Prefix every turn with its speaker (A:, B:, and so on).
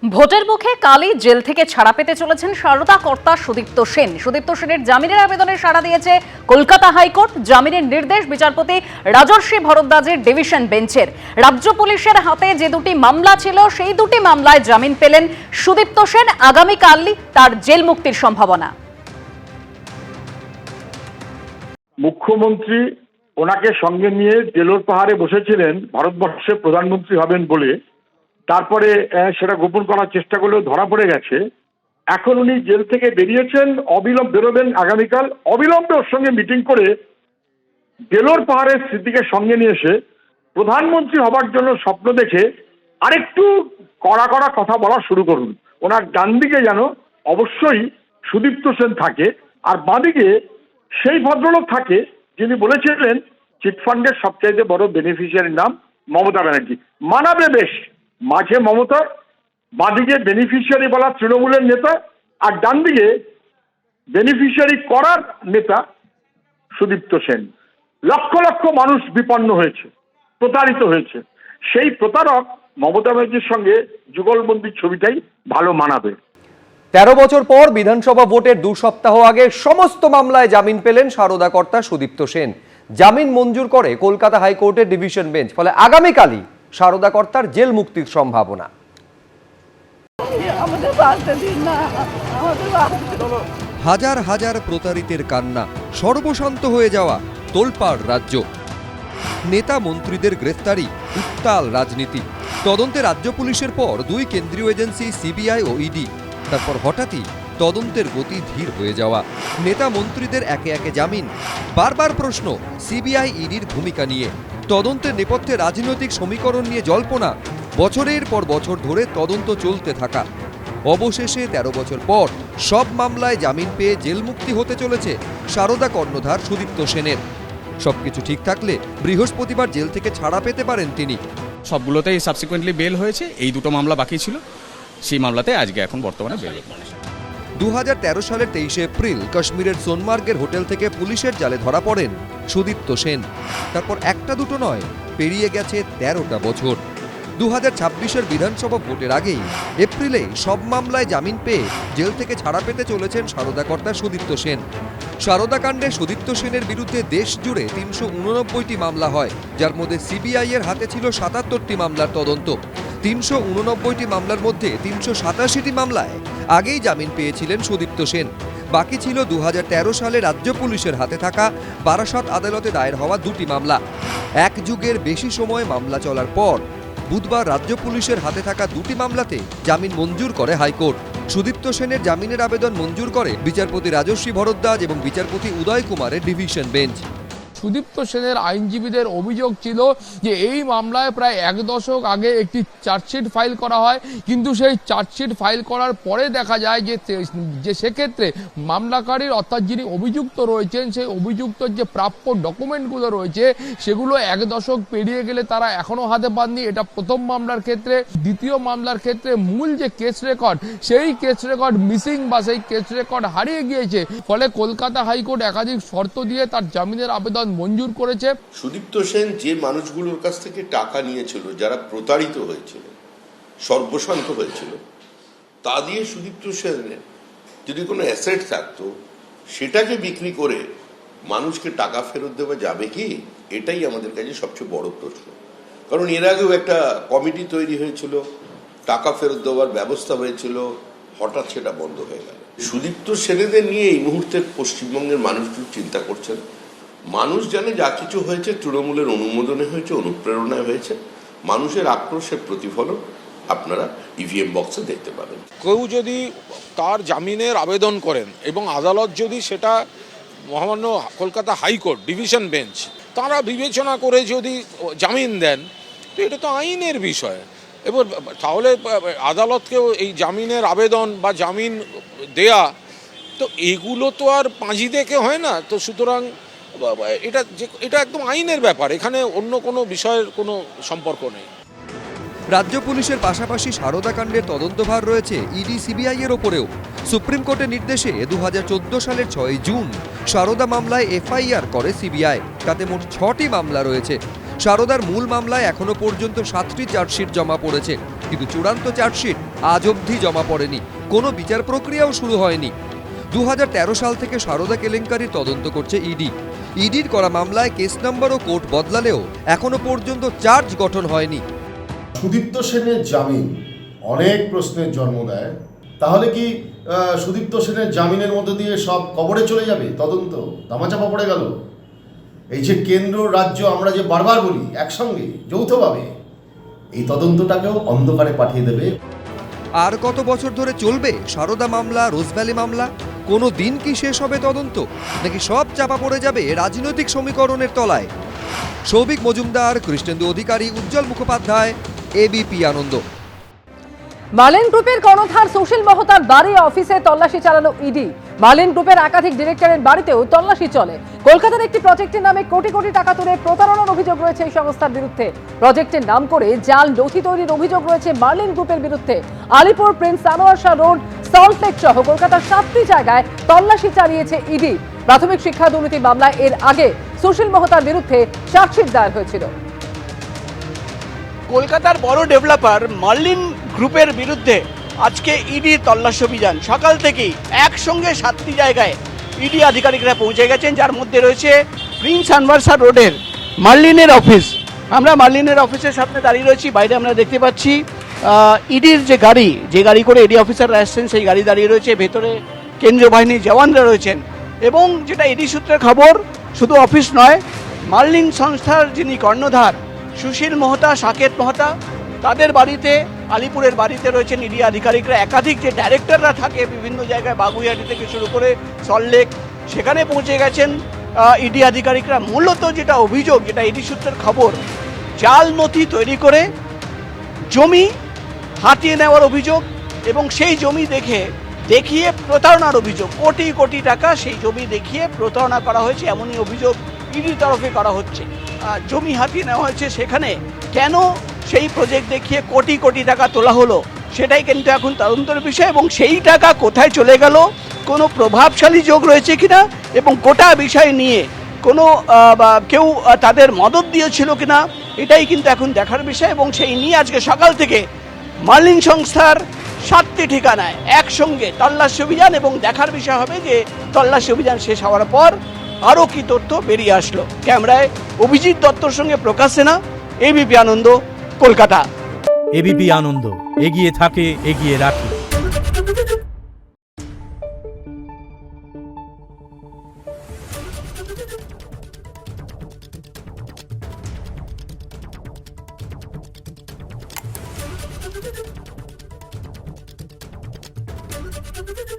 A: ভোটের মুখে কালই জেল থেকে ছাড়া পেতে চলেছেন সারদা কর্তা সুদীপ্ত সেন। সুদীপ্ত সেনের জামিনের আবেদনে সাড়া দিয়েছে কলকাতা হাইকোর্ট। জামিনের নির্দেশ বিচারপতি রাজর্ষি ভরদ্বাজের ডিভিশন বেঞ্চের। রাজ্য পুলিশের হাতে যে দুটি মামলা ছিল সেই দুটি মামলায় জামিন পেলেন সুদীপ্ত সেন। আগামীকালই তার জেল মুক্তির সম্ভাবনা।
B: মুখ্যমন্ত্রী ওনাকে সঙ্গে নিয়ে জেলোর পাহাড়ে বসেছিলেন ভারতবর্ষের প্রধানমন্ত্রী হবেন বলে। তারপরে সেটা গোপন করার চেষ্টা করলেও ধরা পড়ে গেছে। এখন উনি জেল থেকে বেরিয়েছেন, অবিলম্বে বেরোবেন আগামীকাল। অবিলম্বে ওর সঙ্গে মিটিং করে জেলোর পাহাড়ের স্মৃতিকে সঙ্গে নিয়ে এসে প্রধানমন্ত্রী হবার জন্য স্বপ্ন দেখে আরেকটু কড়া কড়া কথা বলা শুরু করুন। ওনার ডান দিকে যেন অবশ্যই সুদীপ্ত সেন থাকে, আর বাঁদিকে সেই ভদ্রলোক থাকে যিনি বলেছিলেন চিটফান্ডের সবচাইতে বড় বেনিফিশিয়ারির নাম মমতা ব্যানার্জি। মানাবে বেশ, মাঝে মমতা, বাঁদিকে বেনিফিশিয়ারি বলা তৃণমূলের নেতা, আর ডান দিকে বেনিফিশিয়ারি করার নেতা সুদীপ্ত সেন। লক্ষ লক্ষ মানুষ বিপন্ন হয়েছে, প্রতারিত হয়েছে। সেই প্রতারক মমতা ব্যানার্জির সঙ্গে যুগলবন্দির ছবিটাই ভালো মানাবে।
C: ১৩ বছর পর বিধানসভা ভোটের ২ সপ্তাহ আগে সমস্ত মামলায় জামিন পেলেন সারদা কর্তা সুদীপ্ত সেন। জামিন মঞ্জুর করে কলকাতা হাইকোর্টের ডিভিশন বেঞ্চ। ফলে আগামীকালই সারদা কর্তার জেল মুক্তির সম্ভাবনা। হাজার হাজার প্রতারিতের কান্না, সর্বশান্ত হয়ে যাওয়া তোলপাড় রাজ্য। নেতা মন্ত্রীদের গ্রেফতারি, উত্তাল রাজনীতি। তদন্তে রাজ্য পুলিশের পর ২ কেন্দ্রীয় এজেন্সি সিবিআই ও ইডি। তারপর হঠাৎই তদন্তের গতি ধীর হয়ে যাওয়া। নেতা মন্ত্রীদের একে একে জামিন। বারবার প্রশ্ন সিবিআই ইডির ভূমিকা নিয়ে। তদন্তের নেপথ্যে রাজনৈতিক সমীকরণ নিয়ে জল্পনা। বছরের পর বছর ধরে তদন্ত চলতে থাকা। অবশেষে ১৩ বছর পর সব মামলায় জামিন পেয়ে জেল মুক্তি হতে চলেছে সারদা কর্ণধার সুদীপ্ত সেনের। সবকিছু ঠিক থাকলে বৃহস্পতিবার জেল থেকে ছাড়া পেতে পারেন তিনি।
D: সবগুলোতেই সাবসিকুয়েন্টলি বেল হয়েছে। এই দুটো মামলা বাকি ছিল, সেই মামলাতে আজকে এখন বর্তমানে বেল।
C: ২০১৩ সালের ২৩শে এপ্রিল কাশ্মীরের সোনমার্গের হোটেল থেকে পুলিশের জালে ধরা পড়েন সুদীপ্ত সেন। তারপর একটা দুটো নয়, পেরিয়ে গেছে ১৩টা বছর। ২০২৬-এর বিধানসভা ভোটের আগেই এপ্রিলে সব মামলায় জামিন পেয়ে জেল থেকে ছাড়া পেতে চলেছেন সারদা কর্তা সুদীপ্ত সেন। সারদা কাণ্ডে সুদীপ্ত সেনের বিরুদ্ধে দেশ জুড়ে ৩৮৯টি মামলা হয়, যার মধ্যে সিবিআই এর হাতে ছিল ৭৭টি মামলার তদন্ত। ৩৮৯টি মামলার মধ্যে ৩৮৭টি মামলায় আগেই জামিন পেয়েছিলেন সুদীপ্ত সেন। বাকি ছিল ২০১৩ সালে রাজ্য পুলিশের হাতে থাকা বারাসত আদালতে দায়ের হওয়া ২টি মামলা। এক যুগের বেশি সময় মামলা চলার পর বুধবার রাজ্য পুলিশের হাতে থাকা ২টি মামলাতে জামিন মঞ্জুর করে হাইকোর্ট। সুদীপ্ত সেনের জামিনের আবেদন মঞ্জুর করে বিচারপতি রাজর্ষি ভরদ্বাজ এবং বিচারপতি উদয় কুমারের ডিভিশন বেঞ্চ।
E: সুদীপ্ত সেনের আইনজীবীদের অভিযোগ ছিল যে এই মামলায় প্রায় ১ দশক আগে একটি চার্জশিট ফাইল করা হয়, কিন্তু সেই চার্জশিট ফাইল করার পরে দেখা যায় যে সেক্ষেত্রে মামলাকারীর অর্থাৎ যিনি অভিযুক্ত রয়েছেন সেই অভিযুক্তর যে প্রাপ্য ডকুমেন্টগুলো রয়েছে সেগুলো ১ দশক পেরিয়ে গেলে তারা এখনো হাতে পাননি। এটা প্রথম মামলার ক্ষেত্রে। দ্বিতীয় মামলার ক্ষেত্রে মূল যে কেস রেকর্ড, সেই কেস রেকর্ড মিসিং বা সেই কেস রেকর্ড হারিয়ে গিয়েছে। ফলে কলকাতা হাইকোর্ট একাধিক শর্ত দিয়ে তার জামিনের আবেদন মঞ্জুর করেছে।
F: সুদীপ্ত সেন যে মানুষগুলোর কাছ থেকে টাকা নিয়েছিল, যারা প্রতারিত হয়েছিল, সর্বশান্ত হয়েছিল, তা দিয়ে সুদীপ্ত সেনের যদি কোনো অ্যাসেট থাকতো সেটাকে বিক্রি করে মানুষকে টাকা ফেরত দেওয়া যাবে কি? এটাই আমাদের কাছে সবচেয়ে বড় প্রশ্ন। কারণ এর আগেও একটা কমিটি তৈরি হয়েছিল, টাকা ফেরত দেওয়ার ব্যবস্থা হয়েছিল, হঠাৎ সেটা বন্ধ হয়ে গেল। সুদীপ্ত সেনেদের নিয়ে এই মুহূর্তে পশ্চিমবঙ্গের মানুষগুলো চিন্তা করছেন। মানুষ জানে যা কিছু হয়েছে তৃণমূলের অনুমোদনে হয়েছে, অনুপ্রেরণায় হয়েছে। মানুষের আক্রোশের প্রতিফলন আপনারা ইভিএম বক্সে দেখতে পাবেন।
G: কেউ যদি তার জামিনের আবেদন করেন এবং আদালত যদি সেটা মহামান্য কলকাতা হাইকোর্ট ডিভিশন বেঞ্চ তারা বিবেচনা করে যদি জামিন দেন, তো এটা তো আইনের বিষয়। এবার তাহলে আদালতকেও এই জামিনের আবেদন বা জামিন দেয়া, তো এগুলো তো আর পাঁজি দেখে হয় না। তো সুতরাং এটা একদম আইনের ব্যাপার, এখানে অন্য কোনো বিষয়ের কোনো সম্পর্ক নেই।
C: রাজ্য পুলিশের পাশাপাশি সারদা কাণ্ডের তদন্তভার রয়েছে ইডি সিবিআই এর ওপরেও। সুপ্রিম কোর্টের নির্দেশে ২০১৪ সালের ৬ জুন সারদা মামলায় এফআইআর করে সিবিআই। তাতে মোট ৬টি মামলা রয়েছে। সারদার মূল মামলায় এখনো পর্যন্ত 7টি চার্জশিট জমা পড়েছে, কিন্তু চূড়ান্ত চার্জশিট আজ অবধি জমা পড়েনি, কোনো বিচার প্রক্রিয়াও শুরু হয়নি। 2013 সাল থেকে সারদা কেলেঙ্কারির তদন্ত করছে ইডি। ইডির করা মামলায় কেস নম্বর ও কোর্ট বদলালেও এখনো পর্যন্ত চার্জ গঠন হয়নি।
H: সুদীপ্ত সেনের জামিন অনেক প্রশ্নের জন্ম দেয়। তাহলে কি সুদীপ্ত সেনের জামিনের মধ্যে দিয়ে সব কবরে চলে যাবে? তদন্ত দামাচাপা পড়ে গেল। এই যে কেন্দ্র রাজ্য আমরা যে বারবার বলি একসঙ্গে যৌথভাবে, এই তদন্তটাকেও অন্ধকারে পাঠিয়ে দেবে।
C: আর কত বছর ধরে চলবে সারদা মামলা, রোজভ্যালি মামলা? কোনো দিন কি শেষ হবে তদন্ত, নাকি সব চাপা পড়ে যাবে রাজনৈতিক সমীকরণের তলায়? সৌভিক মজুমদার, কৃষ্ণেন্দু অধিকারী, উজ্জ্বল মুখোপাধ্যায়, এবিপি আনন্দ।
A: মার্লিন গ্রুপের কর্ণধার সুশীল মহতার বাড়ি অফিসে তল্লাশি চালানো ইডি। মার্লিন গ্রুপের একাধিক ডিরেক্টরের বাড়িতেও তল্লাশি চলে। কলকাতার একটি প্রজেক্টের নামে কোটি কোটি টাকা তুলে প্রতারণার অভিযোগ রয়েছে এই সংস্থার বিরুদ্ধে। প্রজেক্টের নাম করে জাল নথি তৈরির অভিযোগ রয়েছে মার্লিন গ্রুপের বিরুদ্ধে। আলিপুর, প্রিন্স সানোয়ার শাহ রোড, সল্টলেক সহ কলকাতার 7টি জায়গায় তল্লাশি চালিয়েছে ইডি। প্রাথমিক শিক্ষা দুর্নীতি মামলায় এর আগে সুশীল মহতার বিরুদ্ধে চার্জশিট দায়ের হয়েছিল।
I: কলকাতার বড় ডেভেলপার মার্লিন গ্রুপের বিরুদ্ধে আজকে ইডি তল্লাশি অভিযান। সকাল থেকেই একসঙ্গে 7টি জায়গায় ইডি আধিকারিকরা পৌঁছে গেছেন, যার মধ্যে রয়েছে প্রিন্স সানোয়ার শাহ রোডের মার্লিনের অফিস। আমরা মার্লিনের অফিসের সামনে দাঁড়িয়ে রয়েছি। বাইরে আমরা দেখতে পাচ্ছি ইডির যে গাড়ি করে ইডি অফিসাররা আসছেন, সেই গাড়ি দাঁড়িয়ে রয়েছে। ভেতরে কেন্দ্রীয় বাহিনীর জওয়ানরা রয়েছেন। এবং যেটা ইডি সূত্রে খবর, শুধু অফিস নয়, মার্লিন সংস্থার যিনি কর্ণধার সুশীল মহতা, সাকেত মহতা, তাদের বাড়িতে, আলিপুরের বাড়িতে রয়েছেন ইডি আধিকারিকরা। একাধিক যে ডাইরেক্টররা থাকে বিভিন্ন জায়গায়, বাগুইহাটি থেকে শুরু করে সল্টলেক, সেখানে পৌঁছে গেছেন ইডি আধিকারিকরা। মূলত যেটা অভিযোগ, যেটা ইডি সূত্রের খবর, জাল নথি তৈরি করে জমি হাতিয়ে নেওয়ার অভিযোগ এবং সেই জমি দেখিয়ে প্রতারণার অভিযোগ। কোটি কোটি টাকা সেই জমি দেখিয়ে প্রতারণা করা হয়েছে, এমনই অভিযোগ ইডির তরফে করা হচ্ছে। জমি হাতিয়ে নেওয়া হয়েছে, সেখানে কেন সেই প্রজেক্ট দেখিয়ে কোটি কোটি টাকা তোলা হলো সেটাই কিন্তু এখন তদন্তের বিষয়। এবং সেই টাকা কোথায় চলে গেল, কোনো প্রভাবশালী যোগ রয়েছে কিনা, এবং গোটা বিষয় নিয়ে কোনো কেউ তাদের মদত দিয়েছিল কিনা, এটাই কিন্তু এখন দেখার বিষয়। এবং সেই নিয়ে আজকে সকাল থেকে মার্লিন সংস্থার 7টি ঠিকানায় একসঙ্গে তল্লাশি অভিযান, এবং দেখার বিষয় হবে যে তল্লাশি অভিযান শেষ হওয়ার পর আরও কি তথ্য বেরিয়ে আসলো। ক্যামেরায় অভিজিৎ দত্তর সঙ্গে প্রকাশ সেনা, এবিপি আনন্দ, কলকাতা।
J: এবিপি আনন্দ, এগিয়ে থাকে, এগিয়ে রাখে।
K: Thank you.